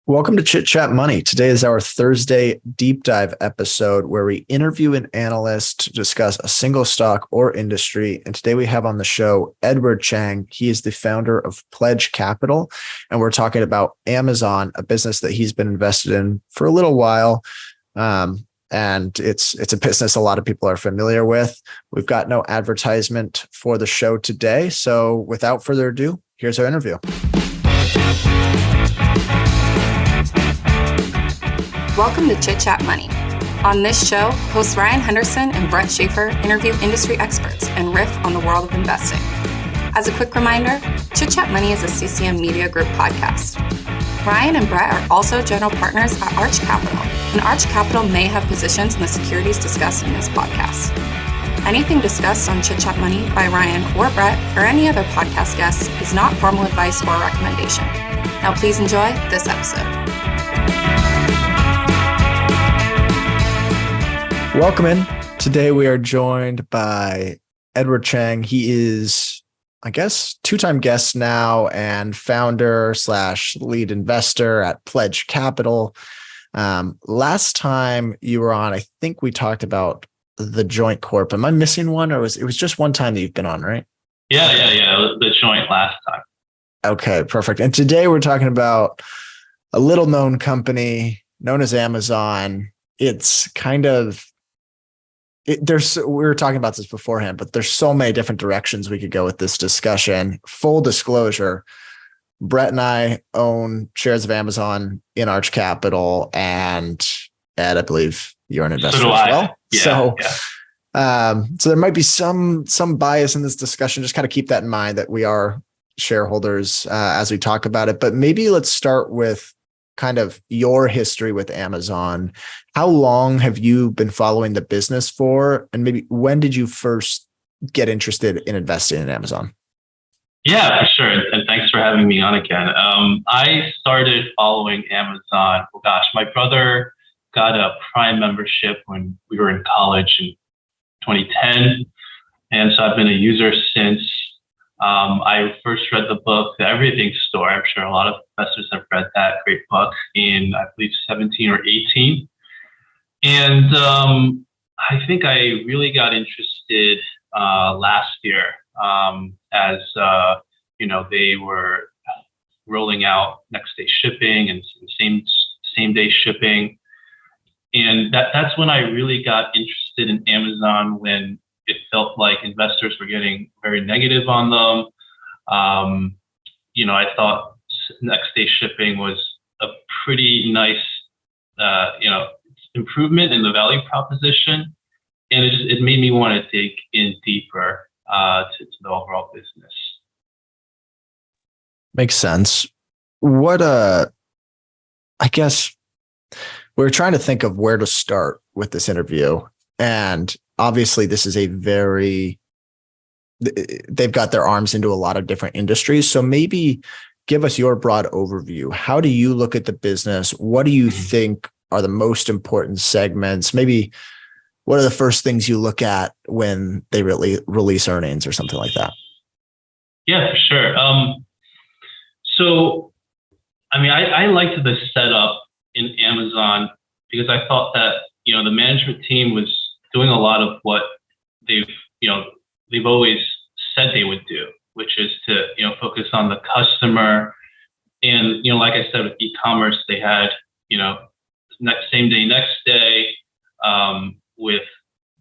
Welcome to Chit Chat Money. Today is our Thursday deep dive episode where we interview an analyst to discuss a single stock or industry. And today we have on the show Edward Chang. He is the founder of Pledge Capital, and we're talking about Amazon, a business that he's been invested in for a little while. And it's a business a lot of people are familiar with. We've got no advertisement for the show today. So without further ado, here's our interview. Welcome to Chit Chat Money. On this show, hosts Ryan Henderson and Brett Schafer interview industry experts and riff on the world of investing. As a quick reminder, Chit Chat Money is a CCM Media Group podcast. Ryan and Brett are also general partners at Arch Capital, and Arch Capital may have positions in the securities discussed in this podcast. Anything discussed on Chit Chat Money by Ryan or Brett or any other podcast guests is not formal advice or recommendation. Now please enjoy this episode. Welcome in. Today we are joined by Edward Chang. He is, I guess, two-time guest now and founder / lead investor at Pledge Capital. Last time you were on, I think we talked about the joint corp. Am I missing one, or it was just one time that you've been on, right? Yeah. The joint last time. Okay, perfect. And today we're talking about a little known company known as Amazon. It's kind of we were talking about this beforehand, but there's so many different directions we could go with this discussion. Full disclosure, Brett and I own shares of Amazon in Arch Capital, and Ed, I believe you're an investor as well. Yeah, so there might be some bias in this discussion. Just kind of keep that in mind that we are shareholders as we talk about it. But maybe let's start with kind of your history with Amazon. How long have you been following the business for? And maybe when did you first get interested in investing in Amazon? Yeah, for sure. And thanks for having me on again. I started following Amazon. Oh gosh, my brother got a Prime membership when we were in college in 2010. And so I've been a user since. I first read the book, The Everything Store. I'm sure a lot of investors have read that great book in, I believe, 17 or 18. And I think I really got interested last year as they were rolling out next day shipping and same day shipping. And that's when I really got interested in Amazon, when it felt like investors were getting very negative on them. I thought next day shipping was a pretty nice, improvement in the value proposition. And it made me want to dig in deeper to the overall business. Makes sense. I guess we're trying to think of where to start with this interview. And obviously this is they've got their arms into a lot of different industries. So maybe give us your broad overview. How do you look at the business? What do you think are the most important segments? Maybe what are the first things you look at when they really release earnings or something like that? Yeah, for sure. I liked the setup in Amazon because I thought that, the management team was doing a lot of what they've always said they would do, which is to, focus on the customer. And, like I said, with e-commerce, they had, same day, next day, with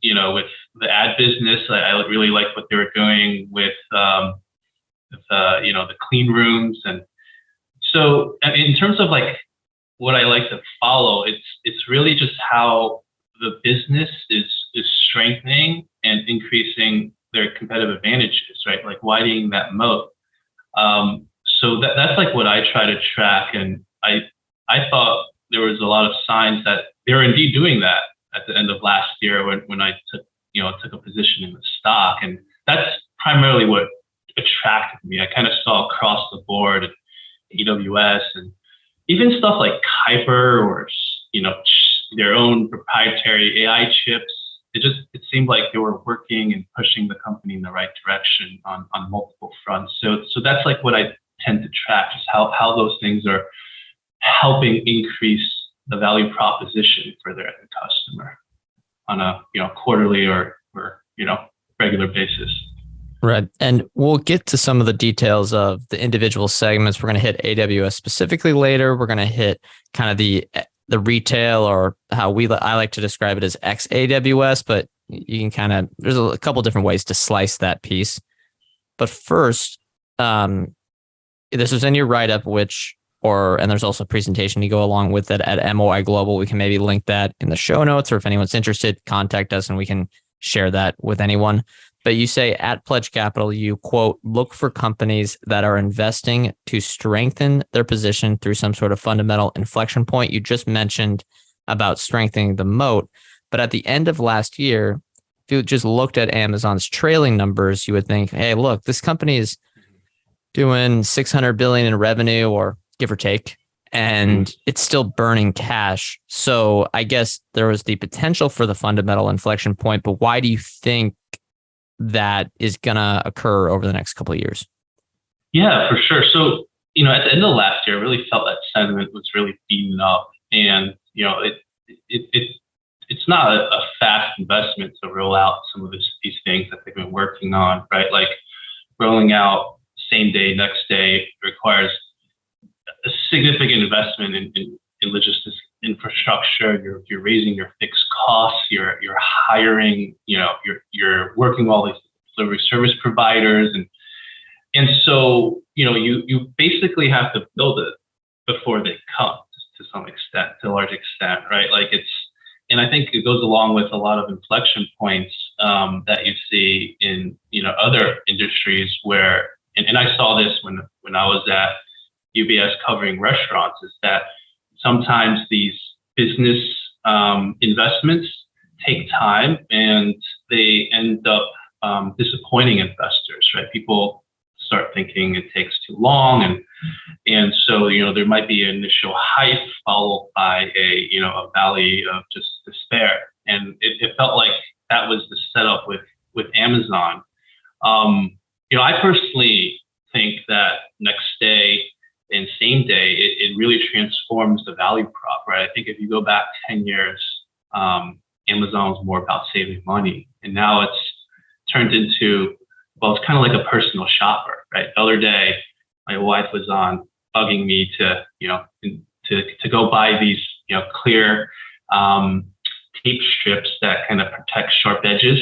the ad business. I really liked what they were doing with the clean rooms. And so in terms of like what I like to follow, it's really just how the business is strengthening and increasing their competitive advantages, right? Like widening that moat. So that's like what I try to track. And I thought there was a lot of signs that they were indeed doing that at the end of last year when I took a position in the stock. And that's primarily what attracted me. I kind of saw across the board AWS and even stuff like Kuiper or, their own proprietary AI chips. It seemed like they were working and pushing the company in the right direction on multiple fronts. So that's like what I tend to track, is how those things are helping increase the value proposition for their customer on a quarterly or regular basis. Right. And we'll get to some of the details of the individual segments. We're going to hit AWS specifically later. We're going to hit kind of the retail, or how I like to describe it as ex AWS, but you can there's a couple different ways to slice that piece. But first, this was in your write-up, and there's also a presentation to go along with it at MOI Global. We can maybe link that in the show notes, or if anyone's interested, contact us and we can share that with anyone. But you say at Pledge Capital, you quote, look for companies that are investing to strengthen their position through some sort of fundamental inflection point. You just mentioned about strengthening the moat. But at the end of last year, if you just looked at Amazon's trailing numbers, you would think, hey, look, this company is doing $600 billion in revenue, or give or take, and it's still burning cash. So I guess there was the potential for the fundamental inflection point, but why do you think that is going to occur over the next couple of years? Yeah, for sure. So, at the end of last year, I really felt that sentiment was really beaten up, and, it's not a fast investment to roll out some of these things that they've been working on, right? Like rolling out same day, next day requires a significant investment in logistics infrastructure. You're raising your fixed costs. You're hiring. You're working with all these delivery service providers, and so you basically have to build it before they come to some extent, to a large extent, right? And I think it goes along with a lot of inflection points that you see in other industries where, and I saw this when I was at UBS covering restaurants, is that sometimes these business investments take time and they end up disappointing investors, right? People start thinking it takes too long, and so there might be an initial hype followed by a valley of just despair, and it felt like that was the setup with Amazon. I personally think that next day and same day, it really transforms the value prop, right? I think if you go back 10 years, Amazon was more about saving money, and now it's turned into, well, it's kind of like a personal shopper, right? The other day, my wife was bugging me to go buy these, clear tape strips that kind of protect sharp edges,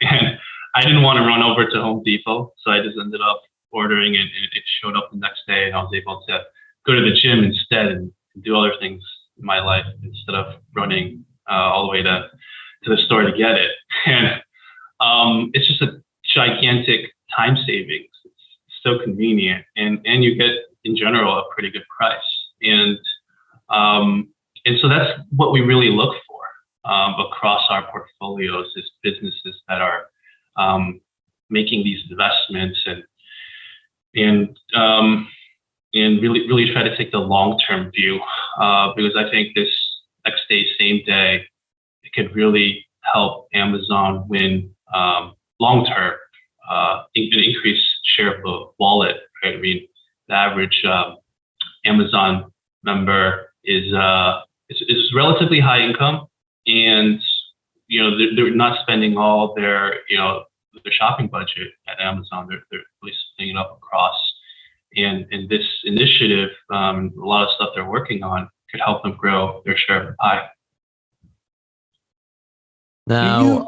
and I didn't want to run over to Home Depot, so I just ended up ordering it, and it showed up the next day, and I was able to go to the gym instead and do other things in my life instead of running all the way to the store to get it. And it's just a gigantic time savings. It's so convenient, and you get in general a pretty good price. And so that's what we really look for across our portfolios, is businesses that are making these investments and really try to take the long-term view, because I think this next day, same day, it could really help Amazon win long-term, increase share of the wallet, right? I mean, the average Amazon member is relatively high income, and they're not spending all their their shopping budget at Amazon. They're really splitting it up across, and this initiative, a lot of stuff they're working on could help them grow their share of the pie. Now,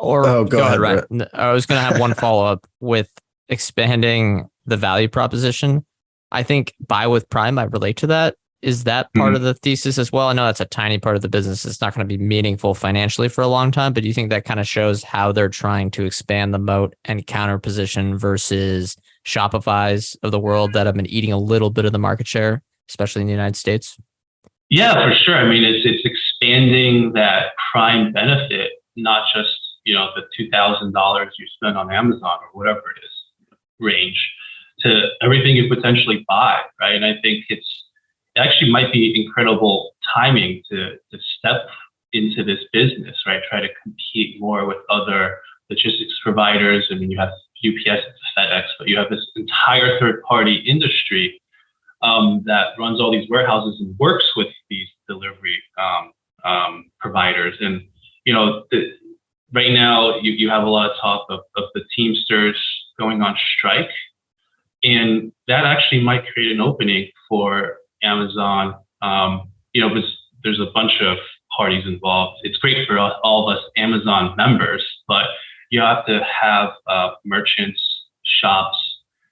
go ahead, right? I was going to have one follow up with expanding the value proposition. I think buy with Prime might relate to that. Is that part of the thesis as well? I know that's a tiny part of the business. It's not going to be meaningful financially for a long time, but do you think that kind of shows how they're trying to expand the moat and counter position versus Shopify's of the world that have been eating a little bit of the market share, especially in the United States? Yeah, for sure. I mean, it's expanding that Prime benefit, not just the $2,000 you spend on Amazon or whatever it is range, to everything you potentially buy, right? And I think it actually might be incredible timing to step into this business, right? Try to compete more with other logistics providers. I mean, you have UPS, FedEx, but you have this entire third-party industry that runs all these warehouses and works with these delivery providers. And right now you have a lot of talk of the Teamsters going on strike, and that actually might create an opening for Amazon. Because there's a bunch of parties involved. It's great for all of us Amazon members, but you have to have merchants, shops,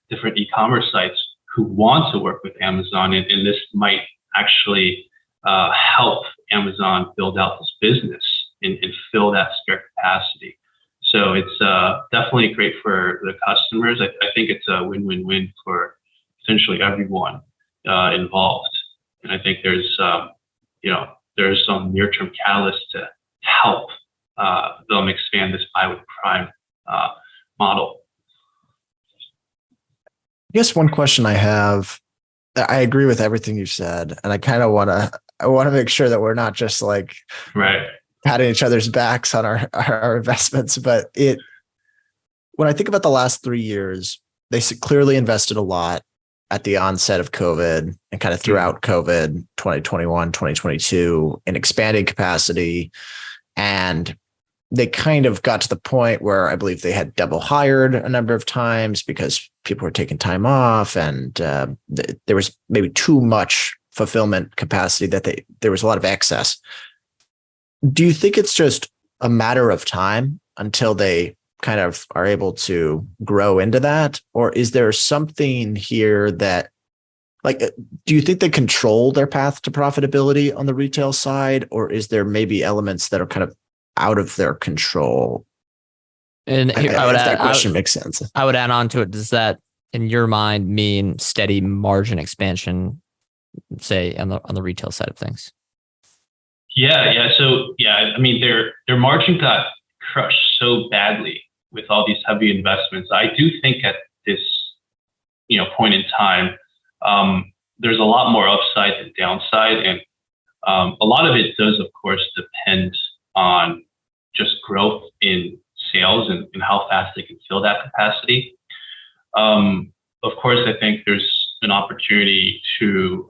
different e-commerce sites who want to work with Amazon, and this might actually help Amazon build out this business and fill that spare capacity. So it's definitely great for the customers. I think it's a win-win-win for essentially everyone involved. And I think there's some near-term catalyst to help them expand this buy with Prime model. I guess one question I have, I agree with everything you said, and I kind of want to make sure that we're not just like patting each other's backs on our investments. But when I think about the last 3 years, they clearly invested a lot at the onset of COVID and kind of throughout COVID, 2021, 2022, in expanding capacity. And they kind of got to the point where I believe they had double hired a number of times because people were taking time off, and there was maybe too much fulfillment capacity that there was a lot of excess. Do you think it's just a matter of time until they kind of are able to grow into that? Or is there something here that, like, do you think they control their path to profitability on the retail side? Or is there maybe elements that are kind of out of their control? And here, that question makes sense. I would add on to it. Does that, in your mind, mean steady margin expansion, say on the retail side of things? Yeah. So I mean, their margin got crushed so badly with all these heavy investments. I do think at this point in time, there's a lot more upside than downside, and a lot of it does, of course, depend on just growth in sales and how fast they can fill that capacity. Of course, I think there's an opportunity to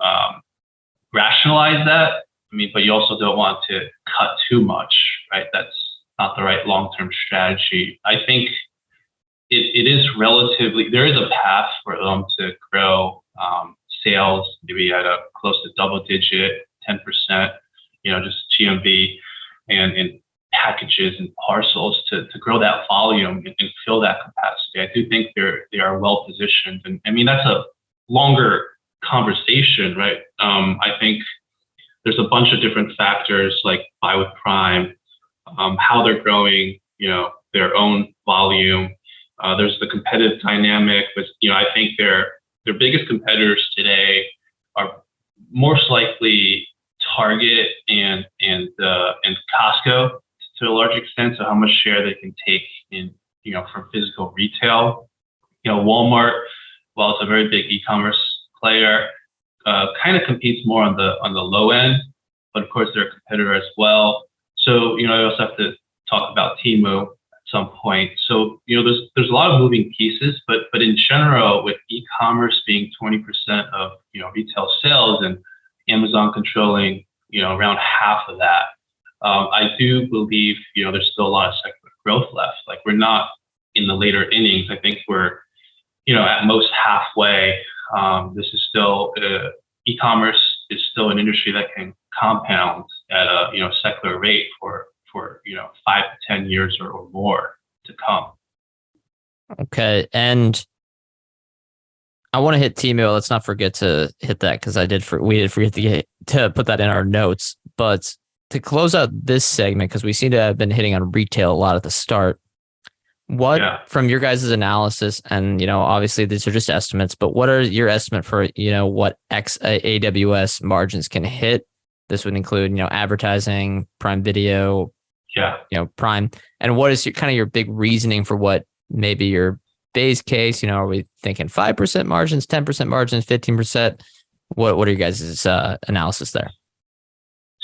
rationalize that. I mean, but you also don't want to cut too much, right? That's not the right long-term strategy. I think it is there is a path for them to grow sales maybe at a close to double-digit, 10%, just GMV and packages and parcels to grow that volume and fill that capacity. I do think they are well positioned, and I mean that's a longer conversation, right? I think there's a bunch of different factors like buy with Prime, how they're growing, their own volume. There's the competitive dynamic, but I think their biggest competitors today are most likely Target and Costco to a large extent. So how much share they can take in from physical retail. Walmart, while it's a very big e-commerce player, kind of competes more on the low end, but of course they're a competitor as well. So I also have to talk about Temu at some point. So there's a lot of moving pieces, but in general, with e-commerce being 20% of retail sales and Amazon controlling around half of that, I do believe there's still a lot of secular growth left. Like, we're not in the later innings. I think we're at most halfway. This is still e-commerce is still an industry that can compound at a secular rate for 5 to 10 years or more to come. Okay, and I want to hit Temu. Let's not forget to hit that, because we did forget to put that in our notes. But to close out this segment, because we seem to have been hitting on retail a lot at the start, from your guys' analysis, and obviously these are just estimates, but what are your estimate for what AWS margins can hit? This would include advertising, Prime Video, Prime, and what is your big reasoning for what maybe your base case? Are we thinking 5% margins, 10% margins, 15%? What are you guys' analysis there?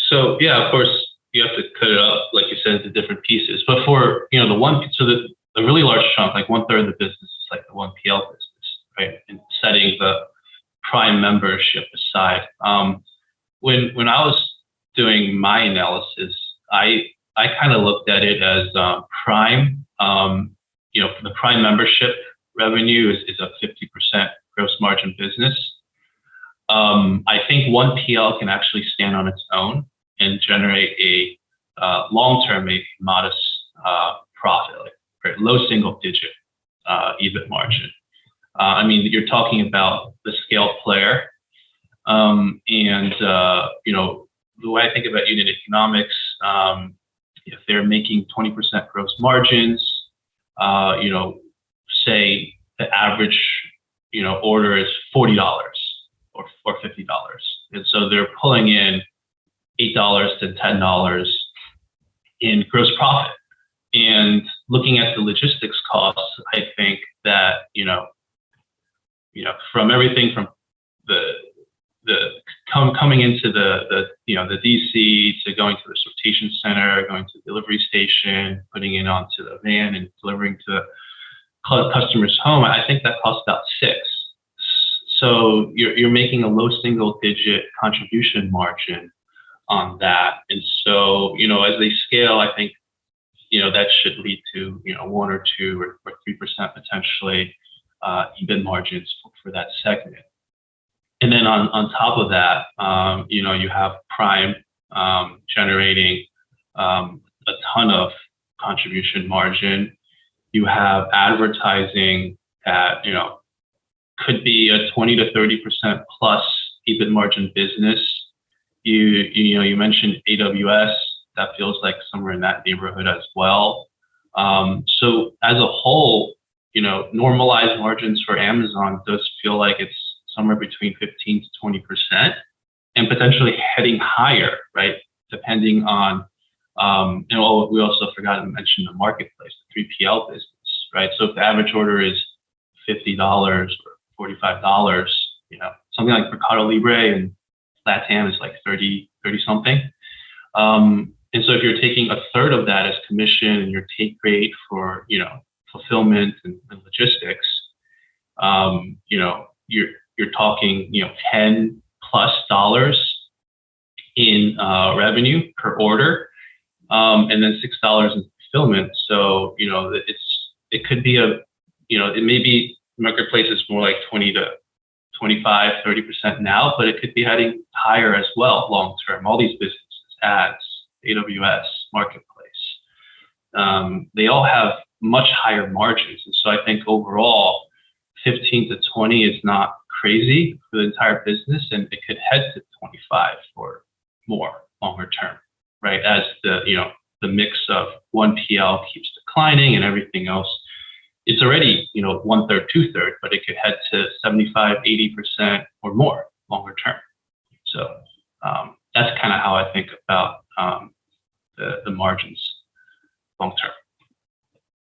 So of course you have to cut it up, like you said, into different pieces. But for the really large chunk, like 1/3 of the business is like the 1PL business, right? And setting the Prime membership aside, when I was doing my analysis, I kind of looked at it as Prime. The Prime membership revenue is a 50% gross margin business. I think one PL can actually stand on its own and generate a long-term, a modest profit, like low single-digit EBIT margin. You're talking about the scale player, the way I think about unit economics, if they're making 20% gross margins, say the average, order is $40 or $50. And so they're pulling in $8 to $10 in gross profit. And looking at the logistics costs, I think that, from everything from coming into the DC to going to the sortation center, going to the delivery station, putting it onto the van and delivering to the customer's home, I think that costs about $6. So you're making a low single digit contribution margin on that. And so, as they scale, I think, that should lead to, 1 or 2 or 3% potentially EBIT margins for that segment. And then on top of that, you have Prime generating a ton of contribution margin. You have advertising that, could be a 20 to 30% plus EBIT margin business. You mentioned AWS, that feels like somewhere in that neighborhood as well. So as a whole, normalized margins for Amazon does feel like it's somewhere between 15 to 20% and potentially heading higher, right? Depending on, we also forgot to mention the marketplace, the 3PL business, right? So if the average order is $50 or $45, something like Mercado Libre and LATAM is like 30 something. And so if you're taking a third of that as commission and your take rate for, fulfillment and logistics, you're talking, $10+ in revenue per order, and then $6 in fulfillment. So, it could be it may be marketplace is more like 20 to 25, 30% now, but it could be heading higher as well long term. All these businesses, ads, AWS, marketplace, they all have much higher margins. And so I think overall, 15 to 20 is not crazy for the entire business, and it could head to 25 or more longer term, right? As the mix of 1PL keeps declining and everything else, it's already 1/3, 2/3, but it could head to 75, 80% or more longer term. So that's kind of how I think about the margins long term.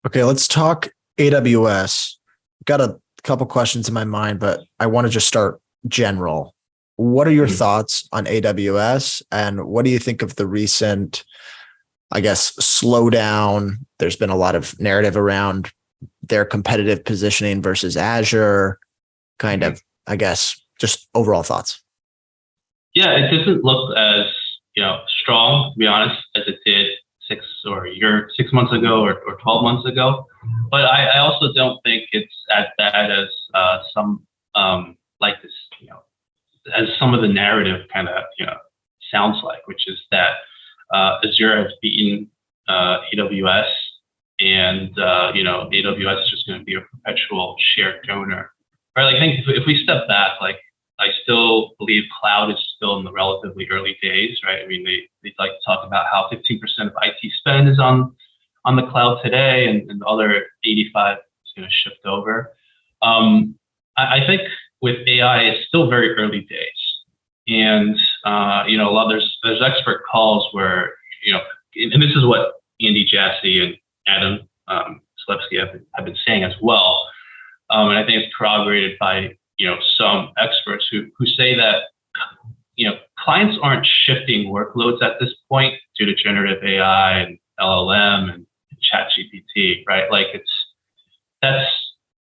Okay, let's talk AWS. Got a couple questions in my mind, but I want to just start general. What are your thoughts on AWS, and what do you think of the recent, slowdown? There's been a lot of narrative around their competitive positioning versus Azure, just overall thoughts. Yeah, it doesn't look as, strong, to be honest, as it did 6 months ago or 12 months ago. But I also don't think it's as bad as some like this, as some of the narrative kind of, sounds like, which is that Azure has beaten AWS, and AWS is just going to be a perpetual shared donor. Right? I think if we step back, I still believe cloud is still in the relatively early days, right? They like to talk about how 15% of IT spend is on the cloud today, and the other 85 is going to shift over. I think with AI, it's still very early days, and there's expert calls where and this is what Andy Jassy and Adam Selipsky have been saying as well, and I think it's corroborated by some experts who say that clients aren't shifting workloads at this point due to generative AI and LLM and ChatGPT, right?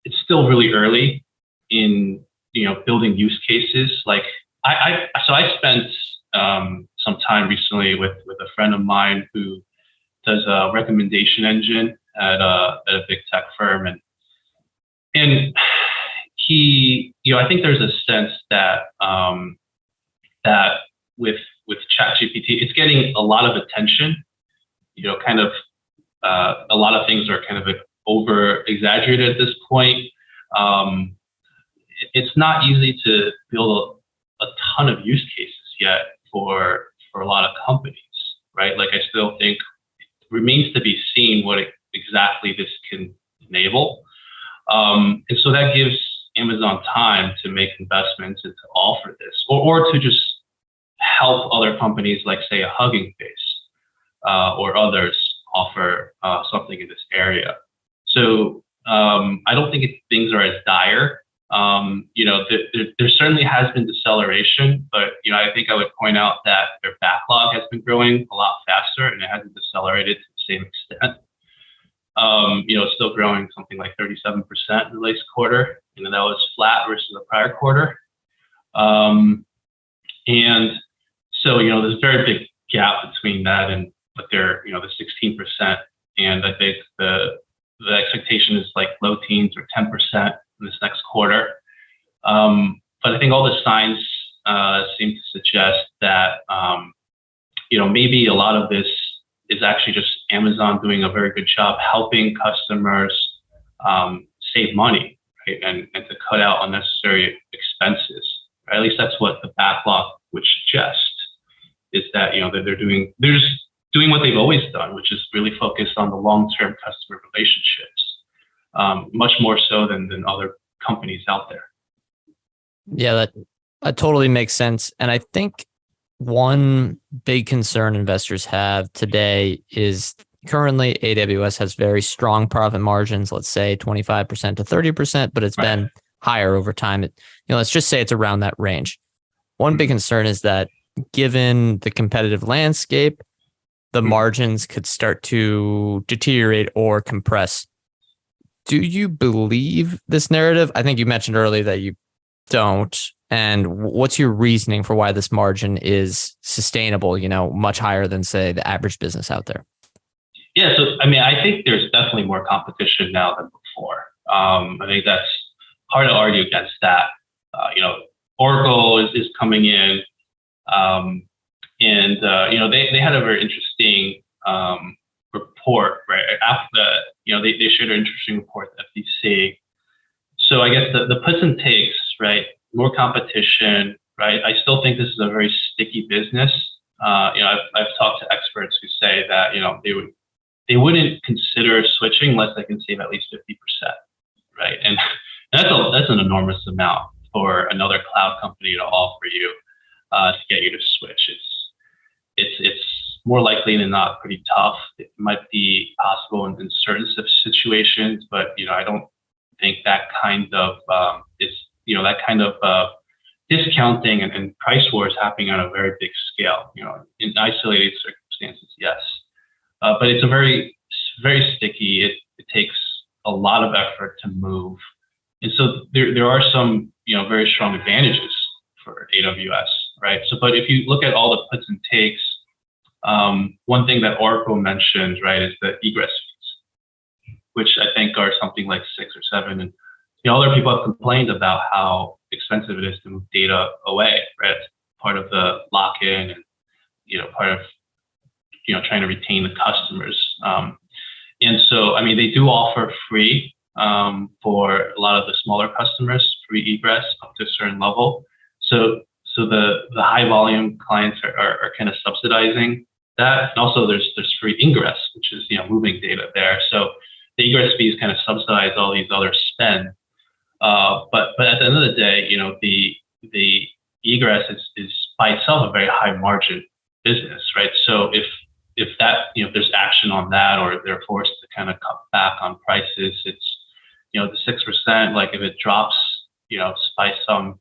It's still really early in building use cases. Like I spent some time recently with a friend of mine who does a recommendation engine at a big tech firm, and he, I think there's a sense that that with ChatGPT, it's getting a lot of attention. Kind of a lot of things are kind of over exaggerated at this point. It's not easy to build a ton of use cases yet for a lot of companies, right? Like I still think it remains to be seen what exactly this can enable. And so that gives Amazon time to make investments and to offer this, or to just help other companies like, say, a Hugging Face or others offer something in this area. So I don't think things are as dire. There certainly has been deceleration, but I think I would point out that their backlog has been growing a lot faster, and it hasn't decelerated to the same extent. It's still growing something like 37% in the latest quarter, and that was flat versus the prior quarter. And so there's a very big gap between that and what they're the 16%, and I think the expectation is like low teens or 10% in this next quarter. But I think all the signs seem to suggest that maybe a lot of this is actually just Amazon doing a very good job helping customers save money, right? And to cut out unnecessary expenses. Right? At least that's what the backlog would suggest, is that they're just doing what they've always done, which is really focused on the long-term customer relationships, much more so than other companies out there. Yeah, that totally makes sense. And I think one big concern investors have today is currently AWS has very strong profit margins, let's say 25% to 30%, but it's been higher over time. Let's just say it's around that range. One big concern is that given the competitive landscape, the margins could start to deteriorate or compress. Do you believe this narrative? I think you mentioned earlier that you don't. And what's your reasoning for why this margin is sustainable, much higher than, say, the average business out there? Yeah, so I think there's definitely more competition now than before. I think that's hard to argue against that. Oracle is coming in, and they had a very interesting report, right? After they shared an interesting report at FTC. So I guess the puts and takes, right? More competition, right? I still think this is a very sticky business. I've talked to experts who say that they wouldn't consider switching unless they can save at least 50%, right? And that's an enormous amount for another cloud company to offer you to get you to switch. It's more likely than not pretty tough. It might be possible in certain situations, but I don't think that kind of discounting and price wars happening on a very big scale. In isolated circumstances, yes, but it's a very, very sticky. It takes a lot of effort to move, and so there are some very strong advantages for AWS, right? So, but if you look at all the puts and takes, one thing that Oracle mentioned, right, is the egress fees, which I think are something like 6 or 7, and other people have complained about how expensive it is to move data away, right? It's part of the lock-in, and part of trying to retain the customers. And so, they do offer free for a lot of the smaller customers, free egress up to a certain level. So the high volume clients are kind of subsidizing that. And also there's free ingress, which is moving data there. So the egress fees kind of subsidize all these other spend. But at the end of the day, the egress is by itself a very high margin business, right? So if that there's action on that, or they're forced to kind of cut back on prices, it's the 6%. Like if it drops by some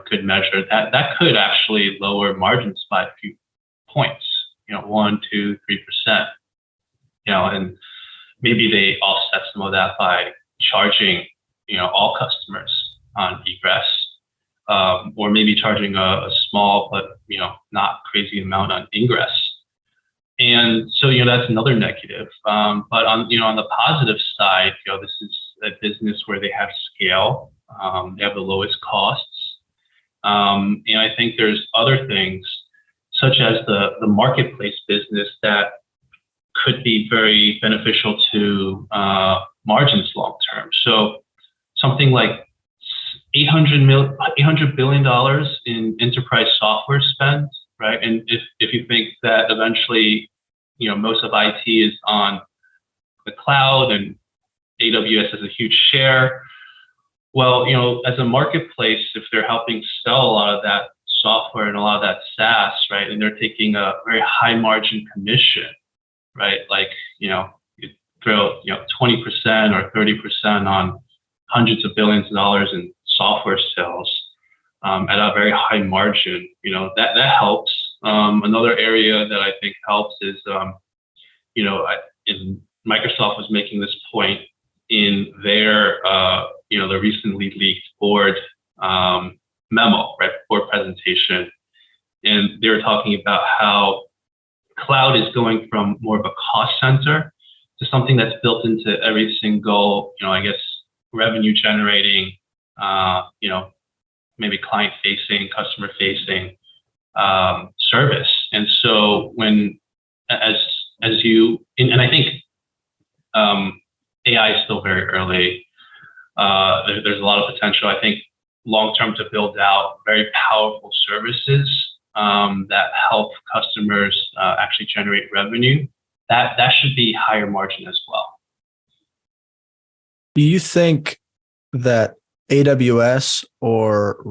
good measure, that could actually lower margins by a few points, 1, 2, 3%. And maybe they offset some of that by charging all customers on egress. or maybe charging a small but not crazy amount on ingress. And so that's another negative. But on the positive side, this is a business where they have scale, they have the lowest costs, and I think there's other things such as the marketplace business that could be very beneficial to margins long term. So something like $800 billion in enterprise software spend, right? And if you think that eventually, most of IT is on the cloud and AWS has a huge share, well, as a marketplace, if they're helping sell a lot of that software and a lot of that SaaS, right, and they're taking a very high margin commission, right? Like, you throw 20% or 30% on hundreds of billions of dollars in software sales at a very high margin, that helps. Another area that I think helps is, Microsoft was making this point in their, the recently leaked board memo, right, board presentation, and they were talking about how cloud is going from more of a cost center to something that's built into every single, revenue generating, maybe client facing, customer facing service. And so and I think AI is still very early. There's a lot of potential, I think, long term to build out very powerful services that help customers actually generate revenue. That should be higher margin as well. Do you think that AWS or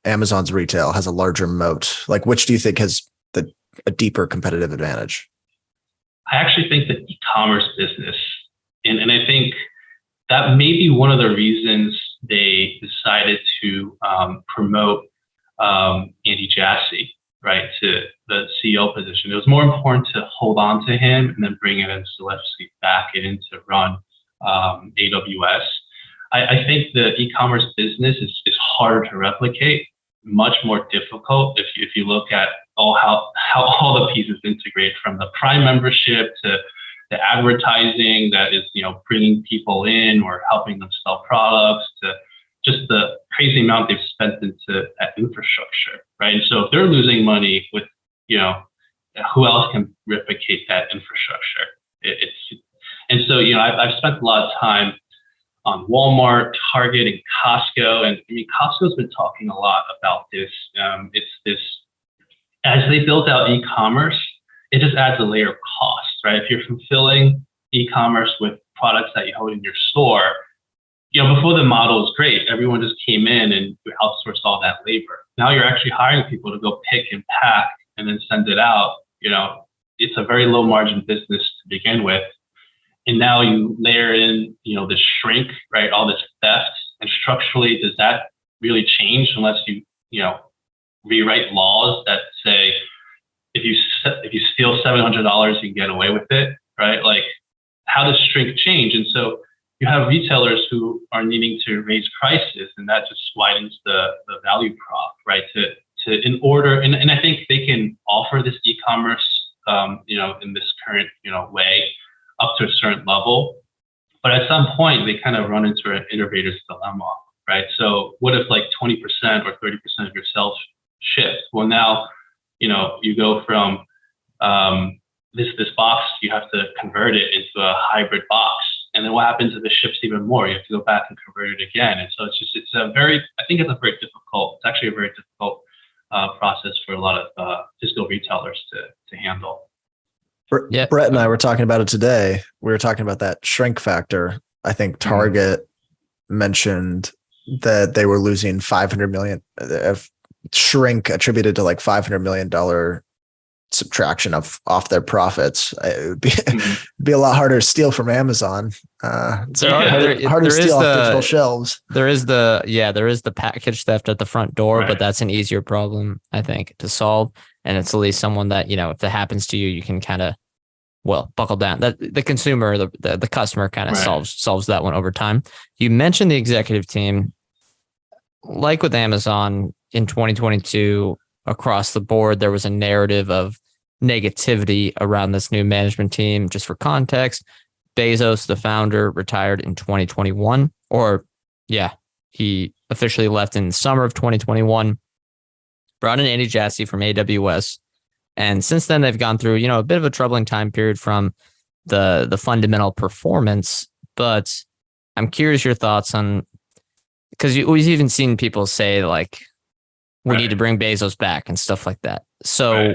Amazon's retail has a larger moat? Like, which do you think has a deeper competitive advantage? I actually think the e-commerce business, and I think that may be one of the reasons they decided to promote Andy Jassy, right, to the CEO position. It was more important to hold on to him and then bring it in Celeste back in to run AWS. I think the e-commerce business is harder to replicate, much more difficult if you look at how all the pieces integrate, from the Prime membership to the advertising that is bringing people in or helping them sell products, to just the crazy amount they've spent into that infrastructure, right? And so if they're losing money with who else can replicate that infrastructure? And so I've spent a lot of time on Walmart, Target, and Costco. And Costco's been talking a lot about this. It's this, as they build out e-commerce, it just adds a layer of cost, right? If you're fulfilling e-commerce with products that you hold in your store, before the model was great, everyone just came in and you outsourced all that labor. Now you're actually hiring people to go pick and pack and then send it out. It's a very low margin business to begin with. And now you layer in, this shrink, right? All this theft, and structurally, does that really change unless you rewrite laws that say if you steal $700, you can get away with it, right? Like, how does shrink change? And so you have retailers who are needing to raise prices, and that just widens the value prop, right? And I think they can offer this e-commerce, in this current, way, up to a certain level. But at some point, they kind of run into an innovator's dilemma, right? So what if like 20% or 30% of your sales shift? Well, now, you go from this box, you have to convert it into a hybrid box. And then what happens if it shifts even more? You have to go back and convert it again. And so it's a very difficult process for a lot of physical retailers to handle. Yeah. Brett and I were talking about it today. We were talking about that shrink factor. I think Target mentioned that they were losing $500 million of shrink attributed to like $500 million subtraction off their profits. It would be a lot harder to steal from Amazon. Harder to steal off digital shelves. There is the package theft at the front door, right. But that's an easier problem, I think, to solve. And it's at least someone that, if that happens to you, you can kind of, buckle down. That the consumer, the customer kind of right. solves that one over time. You mentioned the executive team. like with Amazon in 2022, across the board, there was a narrative of negativity around this new management team. Just for context, Bezos, the founder, retired in 2021, he officially left in the summer of 2021, brought in Andy Jassy from AWS. And since then, they've gone through, a bit of a troubling time period from the fundamental performance. But I'm curious your thoughts on, because we've even seen people say like, we need to bring Bezos back and stuff like that. So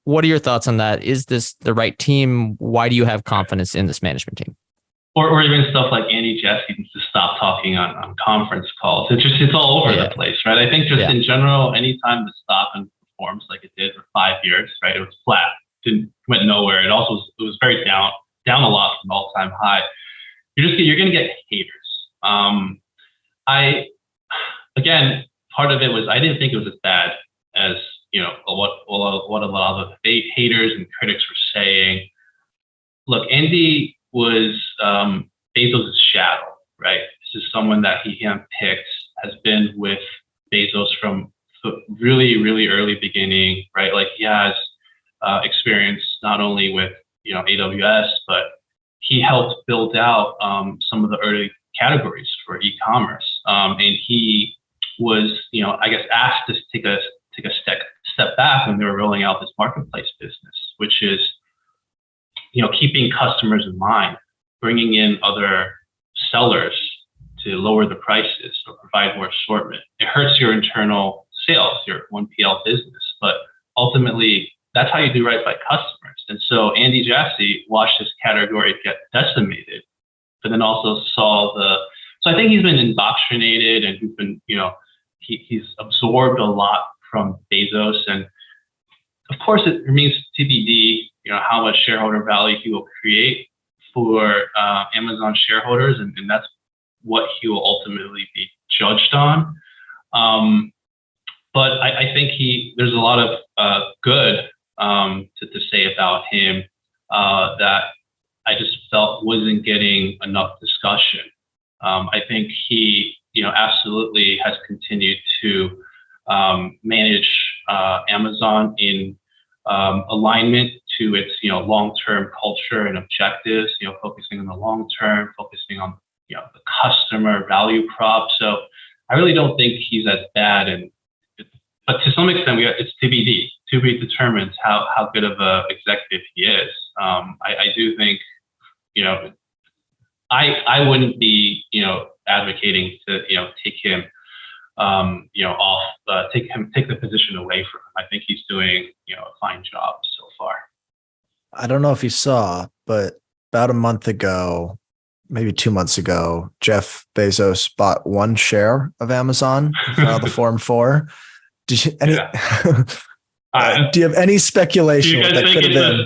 what are your thoughts on that? Is this the right team? Why do you have confidence in this management team? Or even stuff like Andy Jassy needs to stop talking on conference calls. It's all over the place, right? I think just in general, anytime the stock performs like it did for 5 years, right? It was flat, went nowhere. It was very down a lot from all-time high. You're going to get haters. Again, part of it was I didn't think it was as bad as what a lot of the haters and critics were saying. Look, Andy was Bezos' shadow, right? This is someone that he handpicked, has been with Bezos from the really, really early beginning, right? Like he has experience not only with AWS, but he helped build out some of the early categories for e-commerce, and he was, I guess, asked to take a step back when they were rolling out this marketplace business, which is keeping customers in mind, bringing in other sellers to lower the prices or provide more assortment. It hurts your internal sales, your 1PL business, but ultimately that's how you do right by customers. And so Andy Jassy watched this category get decimated, but then also saw so I think he's been indoctrinated and he's been, he's absorbed a lot from Bezos. And of course it remains TBD, how much shareholder value he will create for Amazon shareholders. And that's what he will ultimately be judged on. But I think there's a lot of good to say about him that I just felt wasn't getting enough discussion. I think he, absolutely has continued to manage Amazon in alignment to its, long-term culture and objectives. Focusing on the long term, focusing on the customer value prop. So I really don't think he's as bad. But to some extent, it's TBD, to be determined how good of a executive he is. I do think, I wouldn't be, advocating to, take him, off, take the position away from him. I think he's doing, a fine job so far. I don't know if you saw, but about a month ago, maybe 2 months ago, Jeff Bezos bought one share of Amazon, filed the Form 4. Did you do you have any speculation what that could have been?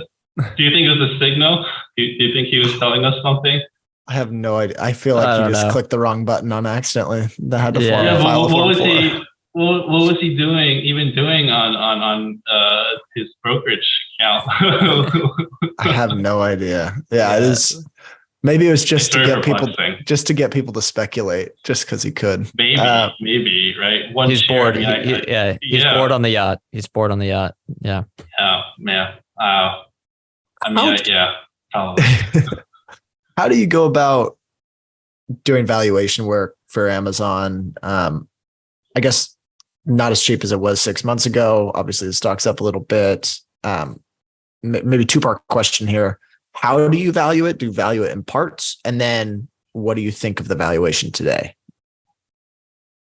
Do you think it was a signal? Do you think he was telling us something? I have no idea. I feel like he just clicked the wrong button on accidentally. That had to file a Form 4. What was he doing on his brokerage account? I have no idea. Yeah, it is. Maybe it was just to get people to speculate, just because he could. Maybe, right? He's bored. He's bored on the yacht. He's bored on the yacht. Yeah. Oh man. Probably. How do you go about doing valuation work for Amazon? I guess not as cheap as it was 6 months ago. Obviously, the stock's up a little bit. Maybe two-part question here. How do you value it? Do you value it in parts? And then what do you think of the valuation today?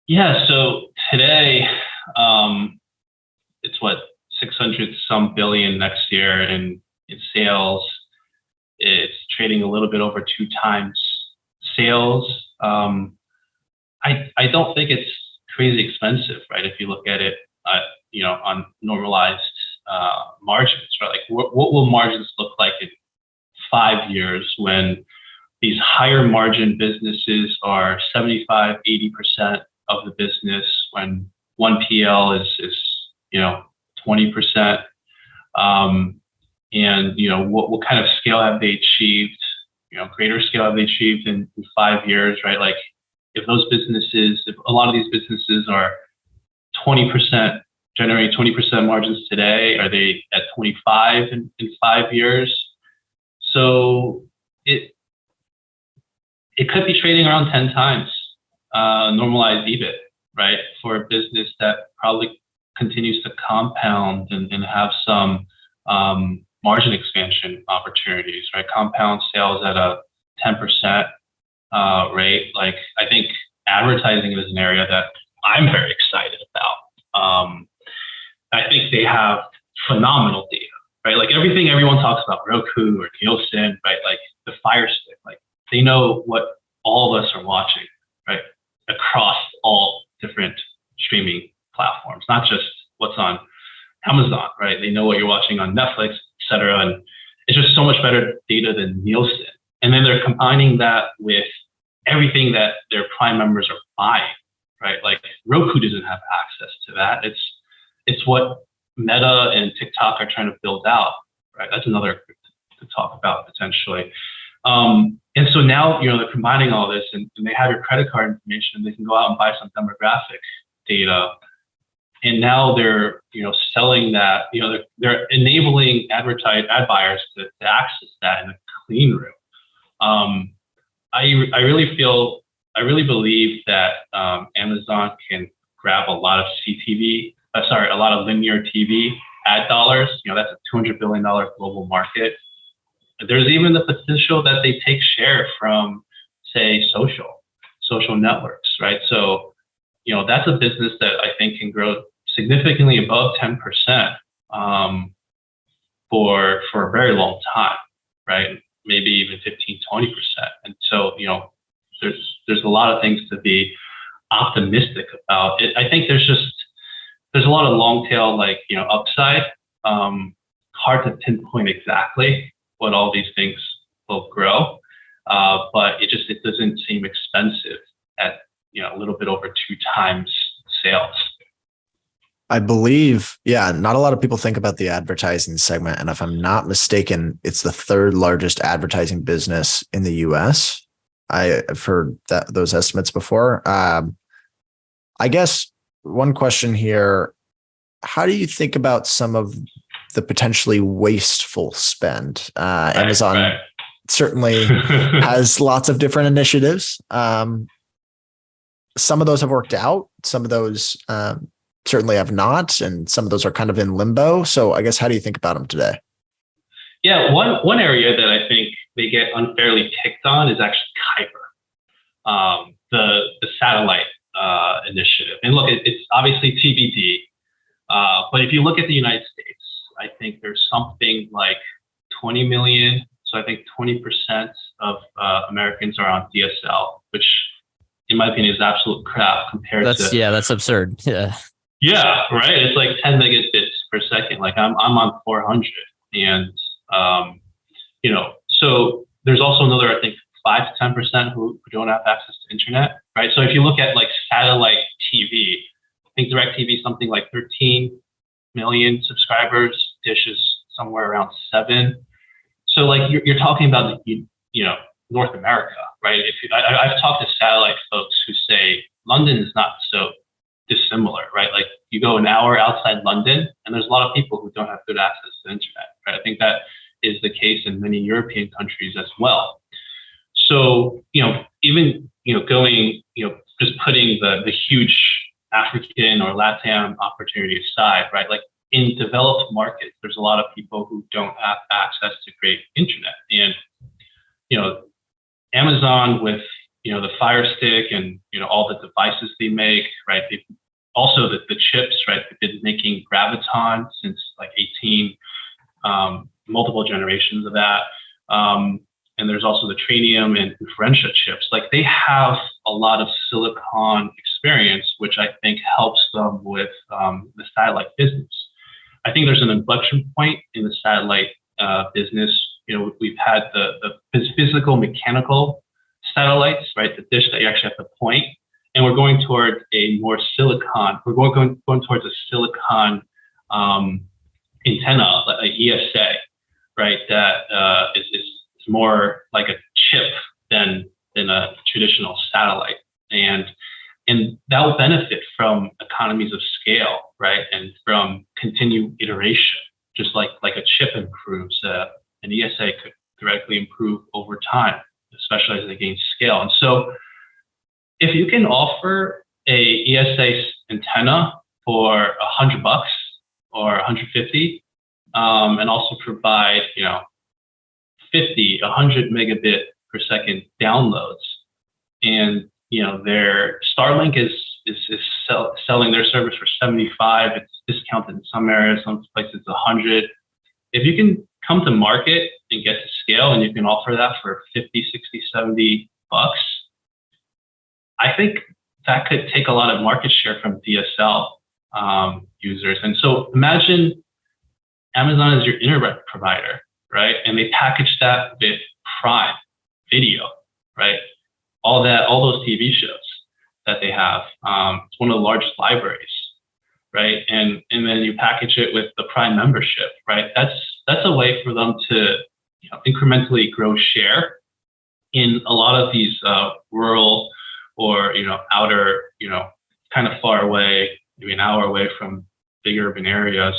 Yeah, so today, it's 600 some billion next year in sales. It's trading a little bit over 2 times sales. I don't think it's crazy expensive, right? If you look at it, on normalized margins, right? Like what will margins look like in 5 years when these higher margin businesses are 75, 80% of the business, when 1PL is 20%. And what kind of scale have they achieved? Greater scale have they achieved in 5 years, right? Like if a lot of these businesses are 20%, generating 20% margins today, are they at 25 in 5 years? So it could be trading around 10 times normalized EBIT, right? For a business that probably continues to compound and have some margin expansion opportunities, right? Compound sales at a 10% rate. Like, I think advertising is an area that I'm very excited about. I think they have phenomenal data, right? Like everything everyone talks about, Roku or Nielsen, right? Like the Fire Stick, like they know what all of us are watching, right? Across all different streaming platforms, not just what's on Amazon, right? They know what you're watching on Netflix, et cetera. And it's just so much better data than Nielsen. And then they're combining that with everything that their Prime members are buying, right? Like Roku doesn't have access to that. It's what Meta and TikTok are trying to build out, right? That's another to talk about potentially. And so now, they're combining all this and they have your credit card information. They can go out and buy some demographic data. And now they're, selling that, they're enabling ad buyers to access that in a clean room. I really believe that Amazon can grab a lot of linear TV ad dollars. That's a $200 billion global market. There's even the potential that they take share from, say, social networks, right? So, that's a business that I think can grow significantly above 10% for a very long time, right? Maybe even 15, 20%. And so, there's a lot of things to be optimistic about. I think there's a lot of long tail, upside. Hard to pinpoint exactly what all these things will grow, but it doesn't seem expensive at a little bit over 2 times sales. I believe, not a lot of people think about the advertising segment. And if I'm not mistaken, it's the 3rd largest advertising business in the US. I've heard those estimates before. I guess one question here, how do you think about some of the potentially wasteful spend? Amazon certainly has lots of different initiatives. Some of those have worked out. Some of those certainly have not. And some of those are kind of in limbo. So I guess, how do you think about them today? Yeah, one area that I think they get unfairly picked on is actually Kuiper, the satellite initiative. And look, it's obviously TBD, but if you look at the United States, I think there's something like 20 million. So I think 20% of Americans are on DSL, which in my opinion is absolute crap compared to. Yeah, that's absurd. Yeah. Yeah, right. It's like 10 megabits per second. Like I'm on 400, and so there's also another, I think, 5 to 10% who don't have access to internet, right? So if you look at like satellite TV, I think DirecTV is something like 13 million subscribers. Dish is somewhere around 7. So like you're talking about North America, right? I've talked to satellite folks who say London is not so dissimilar, right? Like you go an hour outside London and there's a lot of people who don't have good access to the internet, right? I think that is the case in many European countries as well. So, even, going, just putting the huge African or LATAM opportunity aside, right? Like in developed markets, there's a lot of people who don't have access to great internet. And, Amazon with, the Fire Stick and, all the devices they make, right? Also the chips, right? They've been making Graviton since like 18, multiple generations of that. And there's also the Trinium and Inferentia chips. Like they have a lot of silicon experience, which I think helps them with the satellite business. I think there's an inflection point in the satellite business. We've had the physical mechanical satellites, right? The dish that you actually have to point, and we're going toward a more silicon. We're going towards a silicon antenna, like ESA, right? That is more like a chip than a traditional satellite. And that will benefit from economies of scale, right? And from continued iteration, just like a chip improves, an ESA could directly improve over time, especially as they gain scale. And so if you can offer a ESA antenna for $100 or 150, and also provide, 50, 100 megabit per second downloads, and their Starlink is selling their service for 75. It's discounted in some areas, some places 100. If you can come to market and get to scale, and you can offer that for 50, 60, 70 bucks, I think that could take a lot of market share from DSL users. And so imagine Amazon is your internet provider, right? And they package that with Prime Video, right? All those TV shows that they have. It's one of the largest libraries, right? And then you package it with the Prime membership, right? That's a way for them to incrementally grow share in a lot of these rural or outer, kind of far away, maybe an hour away from big urban areas,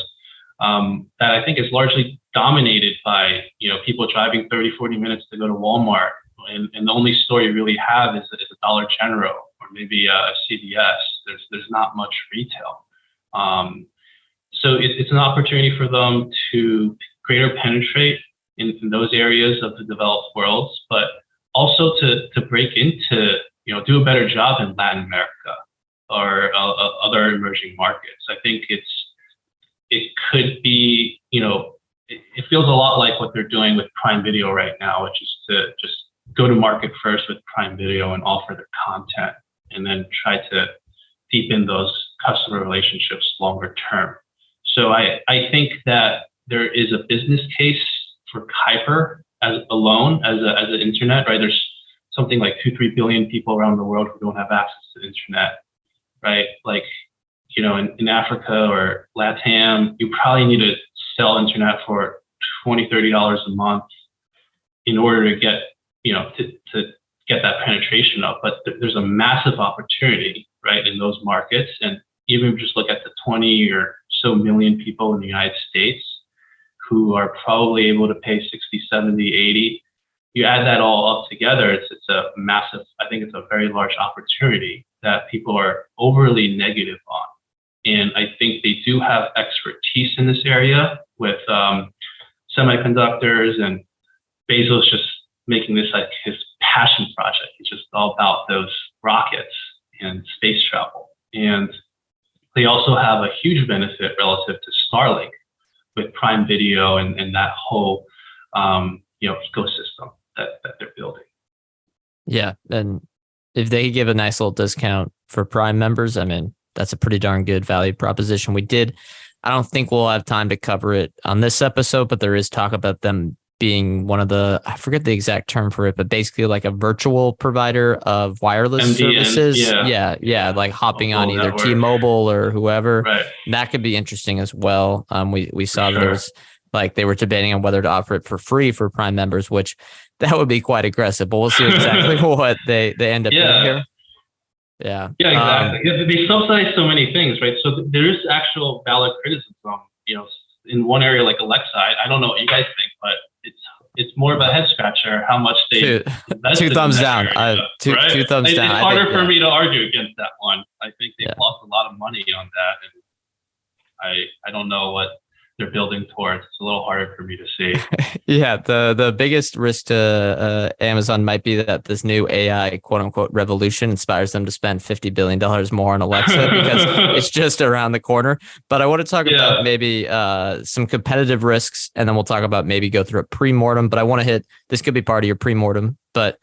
that I think is largely dominated by people driving 30, 40 minutes to go to Walmart, and the only store you really have is a Dollar General or maybe a CVS. There's not much retail, so it's an opportunity for them to greater penetrate in those areas of the developed world, but also to break into do a better job in Latin America or other emerging markets. I think it could be, it feels a lot like what they're doing with Prime Video right now, which is to just go to market first with Prime Video and offer their content, and then try to deepen those customer relationships longer term. So I think that there is a business case for Kuiper as an internet, right? There's something like 2-3 billion people around the world who don't have access to the internet, right? Like, in Africa or LATAM, you probably need to sell internet for $20, $30 a month in order to get, to get that penetration up. But there's a massive opportunity, right, in those markets. And even just look at the 20 or so million people in the United States who are probably able to pay 60, 70, 80. You add that all up together, it's a massive, I think it's a very large opportunity that people are overly negative on. And I think they do have expertise in this area with semiconductors, and Bezos just making this like his passion project. It's just all about those rockets and space travel. And they also have a huge benefit relative to Starlink with Prime Video and that whole ecosystem that they're building. Yeah, and if they give a nice little discount for Prime members, I mean, that's a pretty darn good value proposition. I don't think we'll have time to cover it on this episode, but there is talk about them being one of the, I forget the exact term for it, but basically like a virtual provider of wireless MDN, services. Yeah, like hopping on either network. T-Mobile or whoever. Right. That could be interesting as well. We saw that there was like they were debating on whether to offer it for free for Prime members, which that would be quite aggressive, but we'll see exactly what they end up doing here. Yeah. Yeah, exactly. They subsidize so many things, right? So there is actual valid criticism, in one area like Alexa. I don't know what you guys think, but it's more of a head scratcher how much they two thumbs down. Two thumbs down. It's harder for me to argue against that one. I think they've lost a lot of money on that, and I don't know what they're building towards. It's a little harder for me to see. Yeah, the biggest risk to Amazon might be that this new AI quote unquote revolution inspires them to spend $50 billion more on Alexa because it's just around the corner. But I want to talk about maybe some competitive risks, and then we'll talk about maybe go through a pre-mortem. But I want to hit, this could be part of your pre-mortem, but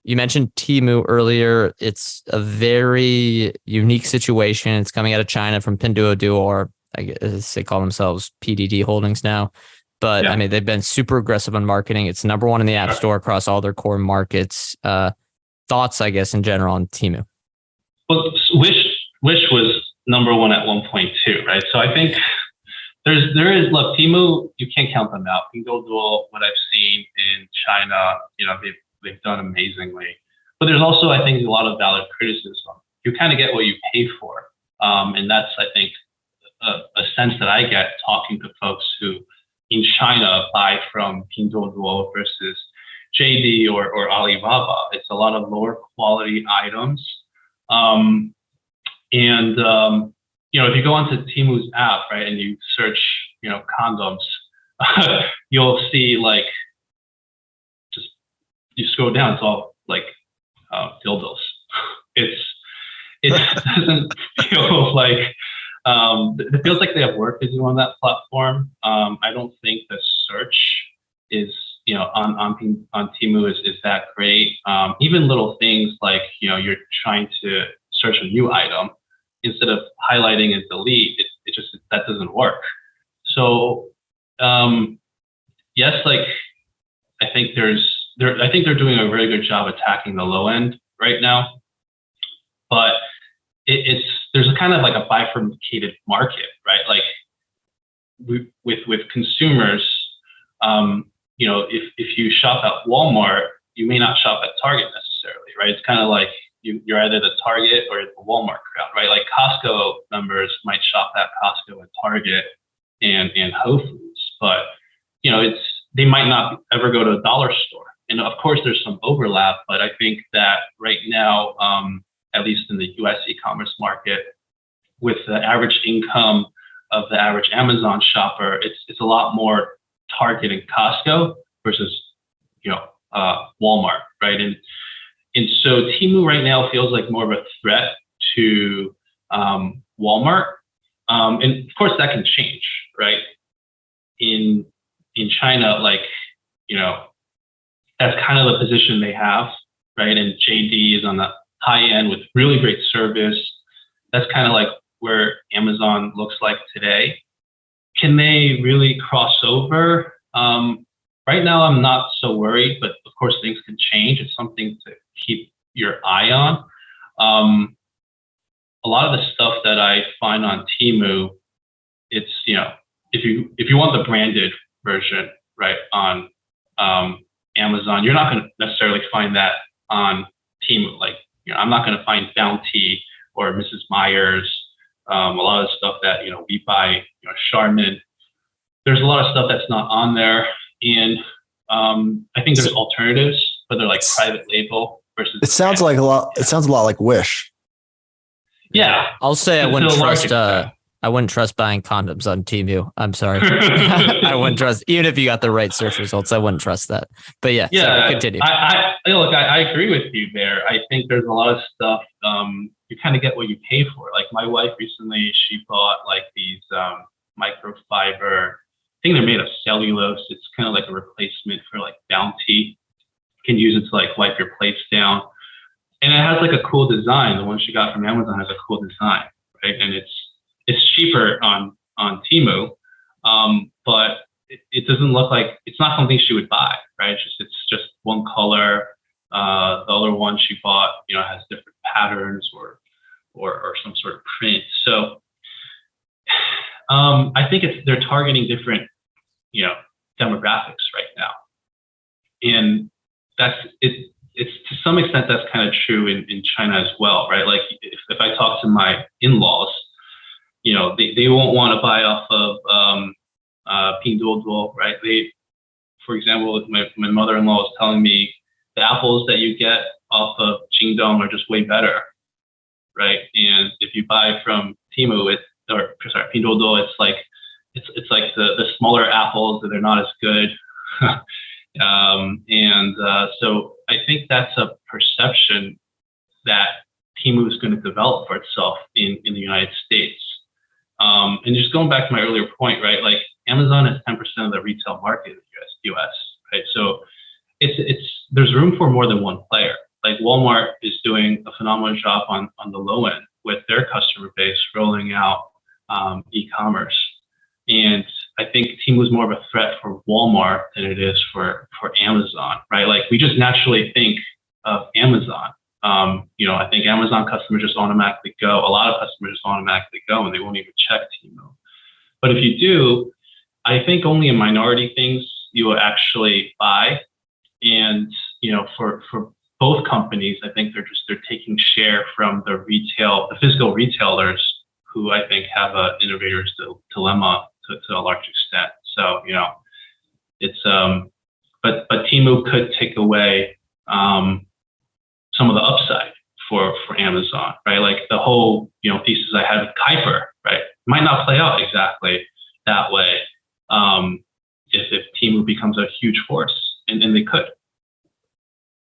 you mentioned Temu earlier. It's a very unique situation. It's coming out of China from Pinduoduo, or I guess they call themselves PDD Holdings now. But I mean, they've been super aggressive on marketing. It's number one in the App Store across all their core markets. Thoughts, I guess, in general on Temu? Well, Wish was number one at 1.2, right? So I think look, Temu, you can't count them out. Pinduoduo, what I've seen in China, they've done amazingly. But there's also, I think, a lot of valid criticism. You kind of get what you pay for. And that's, I think, a sense that I get talking to folks who in China buy from Pinduoduo versus JD or Alibaba. It's a lot of lower quality items. If you go onto Temu's app, right, and you search, condoms, you'll see like, just you scroll down, it's all like dildos. It doesn't feel like it feels like they have work to do on that platform. I don't think the search is on Temu is that great. Even little things like you're trying to search a new item, instead of highlighting and delete, it just that doesn't work. So yes, like I think they're doing a very good job attacking the low end right now, but there's a kind of like a bifurcated market, right? Like with consumers, if you shop at Walmart, you may not shop at Target necessarily, right? It's kind of like you're either the Target or the Walmart crowd, right? Like Costco members might shop at Costco and Target and Whole Foods, but they might not ever go to a dollar store. And of course, there's some overlap, but I think that right now, at least in the U.S. e-commerce market, with the average income of the average Amazon shopper, it's a lot more Target and Costco versus Walmart, right? And so Temu right now feels like more of a threat to Walmart, and of course that can change, right? In China, like that's kind of the position they have, right? And JD is on the high end with really great service. That's kind of like where Amazon looks like today. Can they really cross over? Right now, I'm not so worried, but of course things can change. It's something to keep your eye on. A lot of the stuff that I find on Temu, it's if you want the branded version, right, on Amazon, you're not going to necessarily find that on Temu. Like I'm not going to find Bounty or Mrs. Myers. A lot of stuff that we buy, Charmin. There's a lot of stuff that's not on there, and I think there's alternatives, but they're like private label versus. It sounds like a lot. It sounds a lot like Wish. Yeah, I'll say I wouldn't trust buying condoms on Temu. I'm sorry, I wouldn't trust even if you got the right search results. I wouldn't trust that. But yeah, sorry, continue. I agree with you there. I think there's a lot of stuff. You kind of get what you pay for. Like my wife recently, she bought like these microfiber. I think they're made of cellulose. It's kind of like a replacement for like Bounty. You can use it to like wipe your plates down. And it has like a cool design. The one she got from Amazon has a cool design, right? And it's cheaper on Temu, but it doesn't look like, it's not something she would buy, right? It's just one color. The other one she bought, has different patterns or some sort of print. So I think they're targeting different, demographics right now, and that's it. It's to some extent that's kind of true in China as well, right? Like if I talk to my in-laws, they won't want to buy off of Pinduoduo, right? For example, my mother-in-law was telling me the apples that you get off of Jingdong are just way better, right? And if you buy from Temu, Pinduoduo, it's like the smaller apples that they're not as good. So I think that's a perception that Temu is going to develop for itself in the United States. And just going back to my earlier point, right? Like Amazon has 10% of the retail market in the US, right? So there's room for more than one player. Like Walmart is doing a phenomenal job on the low end with their customer base rolling out e-commerce. And I think Temu is more of a threat for Walmart than it is for Amazon, right? Like we just naturally think of Amazon. I think Amazon customers just automatically go. A lot of customers just automatically go and they won't even check Temu. But if you do, I think only a minority things you will actually buy. And, for both companies, I think they're taking share from the physical retailers who I think have an innovator's dilemma to a large extent. So, it's, but Temu could take away some of the upside for Amazon, right? Like the whole, thesis I had with Kuiper, right? Might not play out exactly that way if Temu becomes a huge force, and they could.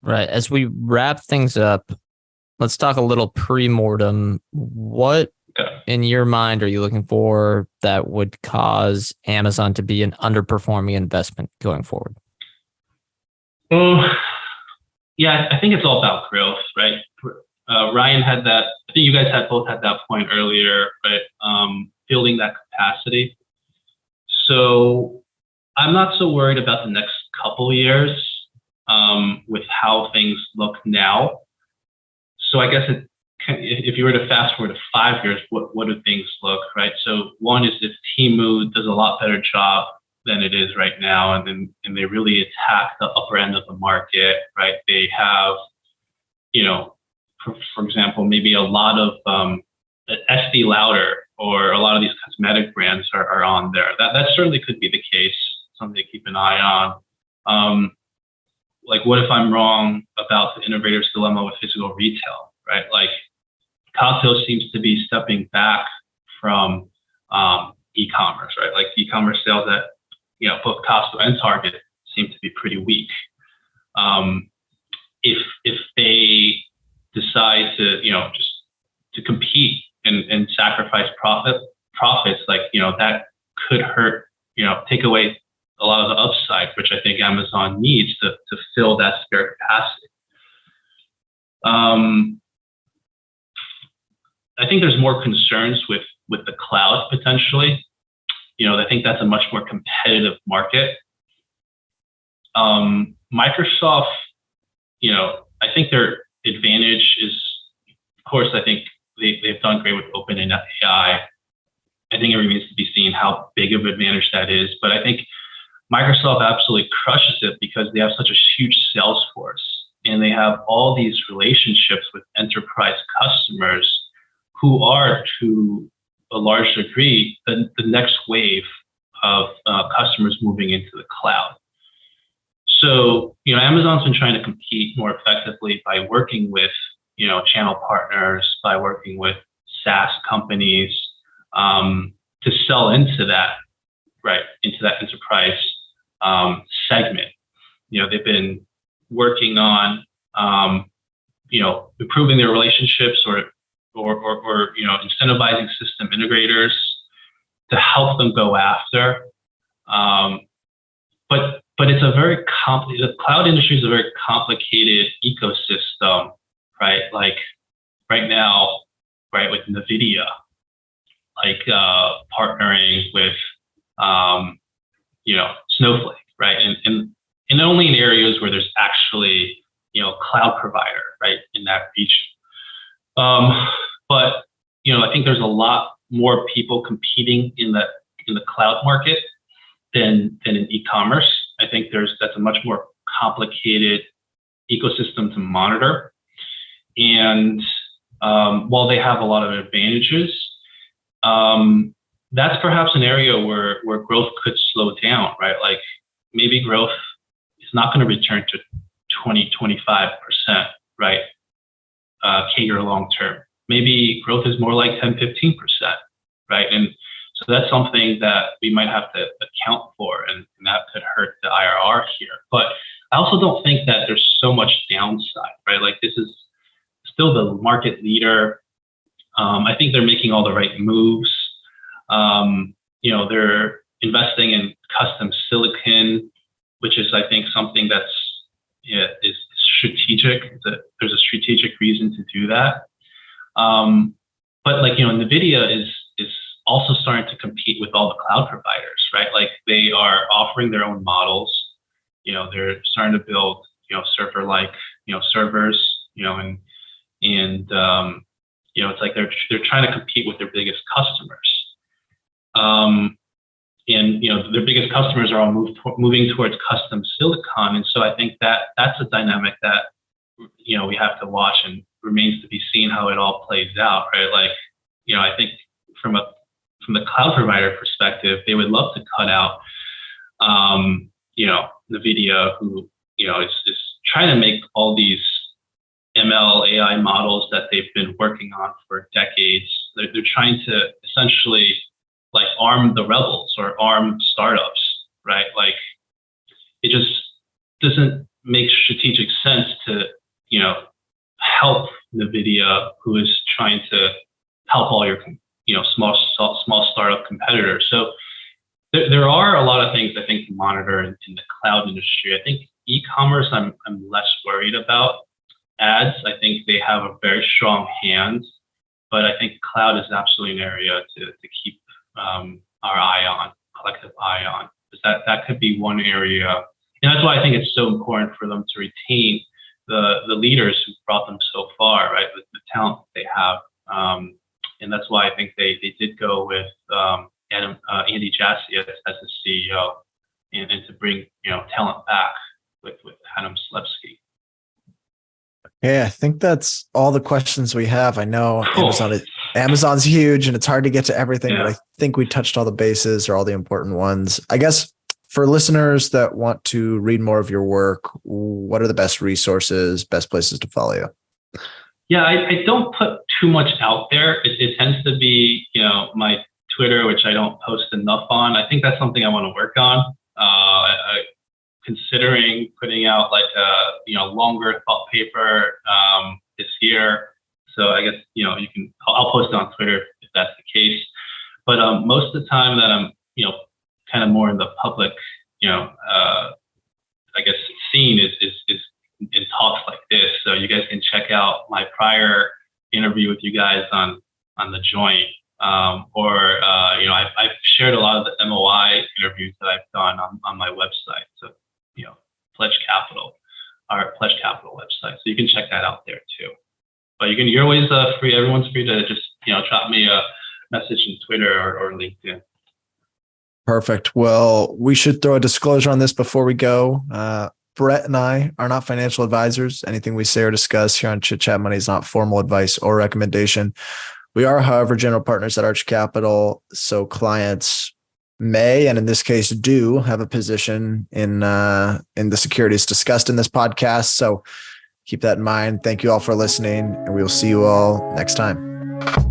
Right. As we wrap things up, let's talk a little pre-mortem. What, in your mind, are you looking for that would cause Amazon to be an underperforming investment going forward? Yeah, I think it's all about growth, right? Ryan had that. I think you guys both had that point earlier, right? Building that capacity. So I'm not so worried about the next couple of years with how things look now. So I guess if you were to fast forward to 5 years, what do things look, right? So one is if Temu does a lot better job than it is right now, and they really attack the upper end of the market, right? They have, for example, maybe a lot of Estee Lauder or a lot of these cosmetic brands are on there. That certainly could be the case, something to keep an eye on. Like, what if I'm wrong about the innovator's dilemma with physical retail, right? Like, Costco seems to be stepping back from e-commerce, right? Like, e-commerce sales at both Costco and Target seem to be pretty weak. If they decide to just to compete and sacrifice profits, like that could hurt, take away a lot of the upside, which I think Amazon needs to fill that spare capacity. I think there's more concerns with the cloud potentially. I think that's a much more competitive market. Microsoft, I think their advantage is, of course, I think they've done great with OpenAI. I think it remains to be seen how big of an advantage that is. But I think Microsoft absolutely crushes it because they have such a huge sales force, and they have all these relationships with enterprise customers who are, to a large degree, the next wave of customers moving into the cloud. So, Amazon's been trying to compete more effectively by working with, channel partners, by working with SaaS companies to sell into that, right, into that enterprise segment. They've been working on, improving their relationships or incentivizing system integrators to help them go after. But it's a very the cloud industry is a very complicated ecosystem, right? Like right now, right, with NVIDIA, like partnering with, Snowflake, right? And only in areas where there's actually, cloud provider, right, in that region. But I think there's a lot more people competing in the cloud market than in e-commerce. I think that's a much more complicated ecosystem to monitor. And while they have a lot of advantages, that's perhaps an area where growth could slow down, right? Like maybe growth is not going to return to 20-25%, right? CAGR long term. Maybe growth is more like 10-15%, right? And so that's something that we might have to account for, and that could hurt the IRR here. But I also don't think that there's so much downside, right? Like this is still the market leader. I think they're making all the right moves. They're investing in custom silicon, which is, I think, something that's is strategic. There's a strategic reason to do that. But like, NVIDIA is also starting to compete with all the cloud providers, right? Like they are offering their own models. They're starting to build, server-like, servers, and it's like they're trying to compete with their biggest customers. Their biggest customers are all moving towards custom silicon. And so I think that's a dynamic that we have to watch, and remains to be seen how it all plays out, right? Like, I think from the cloud provider perspective, they would love to cut out, NVIDIA, who, is trying to make all these ML AI models that they've been working on for decades. They're trying to essentially like arm the rebels or arm startups, right? Like, it just doesn't make strategic sense to, help NVIDIA, who is trying to help all your, small startup competitors. So there are a lot of things I think to monitor in the cloud industry. I think e-commerce, I'm less worried about. Ads, I think they have a very strong hand, but I think cloud is absolutely an area to keep our collective eye on, because that could be one area. And that's why I think it's so important for them to retain the leaders who brought them so far, right? With the talent they have. And that's why I think they did go with Andy Jassy as the CEO, and to bring talent back with Adam Slepsky. Yeah, I think that's all the questions we have. I know Cool. Amazon's huge and it's hard to get to everything, Yeah. but I think we touched all the bases or all the important ones. I guess for listeners that want to read more of your work, what are the best resources, best places to follow you? Yeah, I don't put too much out there. It tends to be, my Twitter, which I don't post enough on. I think that's something I want to work on. Considering putting out like a longer thought paper this year. So I guess I'll post it on Twitter if that's the case. But most of the time that I'm kind of more in the public I guess scene is in talks like this. So you guys can check out my prior interview with you guys on the Joint, or I've shared a lot of the MOI interviews that I've done on my website. So Pledge Capital, our Pledge Capital website. So you can check that out there too. But you're always free. Everyone's free to just drop me a message in Twitter or LinkedIn. Perfect. Well, we should throw a disclosure on this before we go. Brett and I are not financial advisors. Anything we say or discuss here on Chit Chat Money is not formal advice or recommendation. We are, however, general partners at Arch Capital, so clients may, and in this case do, have a position in the securities discussed in this podcast. So keep that in mind. Thank you all for listening, and we will see you all next time.